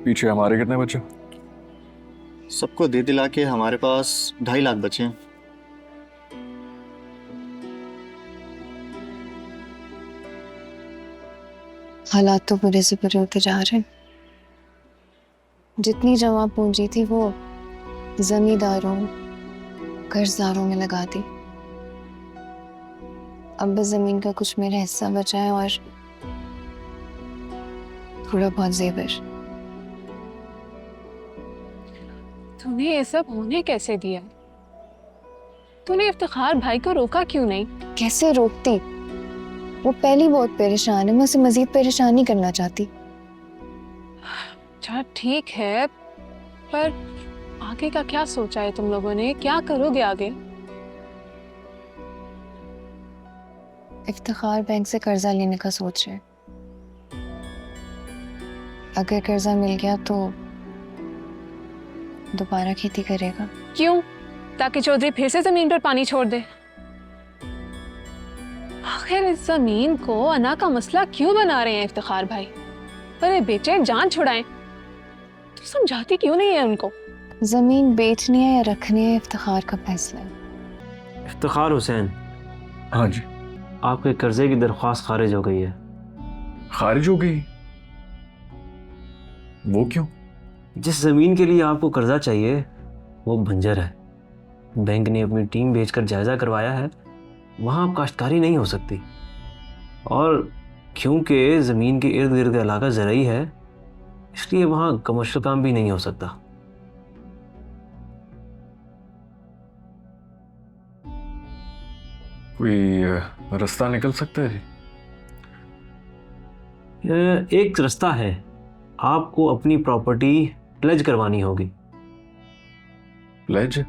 पीछे हमारे कितने बचे? सबको दे दिला के हमारे पास 2.5 लाख बचे हैं। हालात तो बुरे से बुरे होते जा रहे हैं। जितनी जमा पूंजी थी वो जमींदारों कर्जदारों में लगा दी। अब बस जमीन का कुछ मेरा हिस्सा बचा है और थोड़ा बहुत जेवर। तूने ये सब होने कैसे दिया? तूने इफ्तिखार भाई को रोका क्यों नहीं? कैसे रोकती? वो पहली बहुत परेशान है, मैं उसे मजीद परेशान नहीं करना चाहती। अच्छा ठीक है, पर आगे का क्या सोचा है तुम लोगों ने? क्या करोगे आगे? इफ्तिखार बैंक से कर्जा लेने का सोच रहे। अगर कर्जा मिल गया तो दोबारा खेती करेगा। क्यों? ताकि चौधरी फिर से जमीन पर पानी छोड़ दे। आखिर इस जमीन को अना का मसला क्यों बना रहे हैं इफ्तिखार भाई? अरे बेटे जान छुड़ाएं, तो समझाती क्यों नहीं है उनको? जमीन बेचनी है या रखनी है इफ्तिखार का फैसला है। इफ्तिखार हुसैन, हाँ जी। आपके कर्जे की दरख्वास्त खारिज हो गई है। खारिज हो गई? वो क्यों? जिस ज़मीन के लिए आपको कर्जा चाहिए वो बंजर है। बैंक ने अपनी टीम भेजकर जायज़ा करवाया है, वहाँ आप काश्तकारी नहीं हो सकती। और क्योंकि ज़मीन के इर्द गिर्द का इलाका ज़रई है, इसलिए वहाँ कमर्शियल काम भी नहीं हो सकता। कोई रास्ता निकल सकता है जी? एक रास्ता है, आपको अपनी प्रॉपर्टी प्लेज करवानी होगी। प्लेज?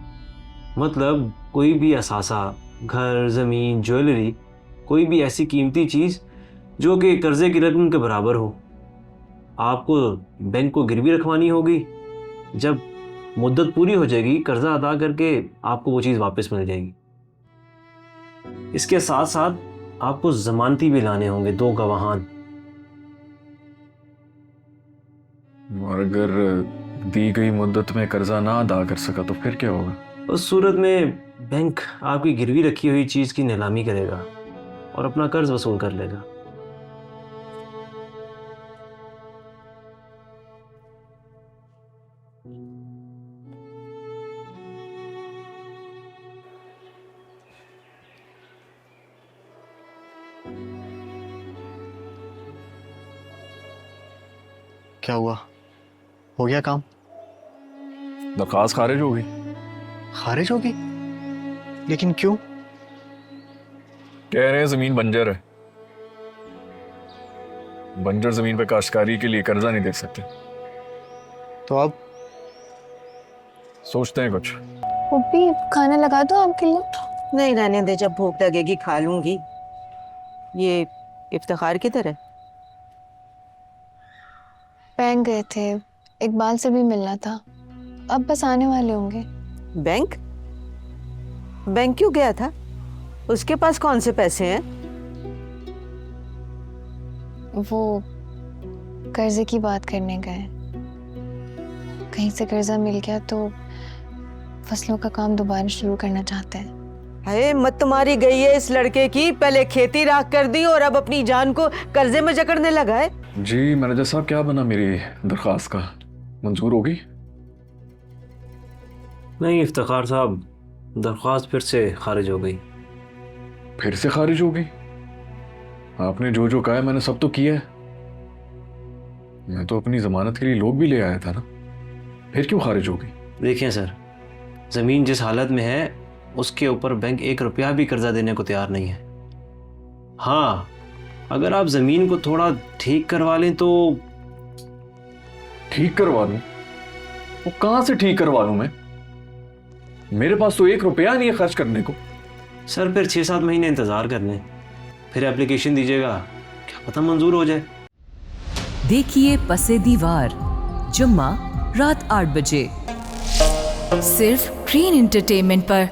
मतलब कोई भी असासा, घर, ज़मीन, ज्वेलरी, कोई भी ऐसी कीमती चीज़ जो कि कर्जे की रकम के बराबर हो, आपको बैंक को गिरवी रखवानी होगी। जब मुद्दत पूरी हो जाएगी, कर्जा अदा करके आपको वो चीज़ वापस मिल जाएगी। इसके साथ साथ आपको जमानती भी लाने होंगे, 2 गवाहान। और अगर दी गई मुद्दत में कर्जा ना अदा कर सका तो फिर क्या होगा? उस सूरत में बैंक आपकी गिरवी रखी हुई चीज़ की नीलामी करेगा और अपना कर्ज वसूल कर लेगा। क्या हुआ? हो गया काम? दरख्वास्त खारिज हो गई। खारिज होगी? लेकिन क्यों? कह रहे हैं जमीन बंजर है। बंजर जमीन पे काश्तकारी के लिए कर्जा नहीं दे सकते। तो अब सोचते हैं कुछ। भी खाना लगा दो आपके लिए। नहीं रहने दे, जब भूख लगेगी खा लूंगी। ये इफ्तिखार किधर है? बैंक गए थे, इकबाल से भी मिलना था, अब बस आने वाले होंगे। बैंक? बैंक क्यों गया था? उसके पास कौन से पैसे हैं? वो कर्जे की बात करने गए। कहीं से कर्जा मिल गया तो फसलों का काम दोबारा शुरू करना चाहते हैं। हाय, मत तुम्हारी गई है इस लड़के की। पहले खेती राख कर दी और अब अपनी जान को कर्जे में जकड़ने लगा है। जी मैनेजर साहब, क्या बना मेरी दरख्वास्त का? मंजूर होगी? नहीं इफ्तिखार साहब, दरख्वास्त फिर से खारिज हो गई। फिर से खारिज हो गई? आपने जो जो कहा है मैंने सब तो किया है। मैं तो अपनी जमानत के लिए लोग भी ले आया था ना, फिर क्यों खारिज हो गई? देखिए सर, ज़मीन जिस हालत में है उसके ऊपर बैंक 1 रुपया भी कर्जा देने को तैयार नहीं है। हाँ, अगर आप ज़मीन को थोड़ा ठीक करवा लें तो। ठीक करवा लूं? वो कहां से ठीक करवा लूं मैं? मेरे पास तो 1 रुपया नहीं है खर्च करने को। सर फिर 6-7 महीने इंतज़ार कर लें, फिर एप्लीकेशन दीजिएगा, क्या पता मंजूर हो जाए। देखिए पसे दीवार, जुम्मा रात 8 बजे सिर्फ ग्रीन एंटरटेनमेंट पर।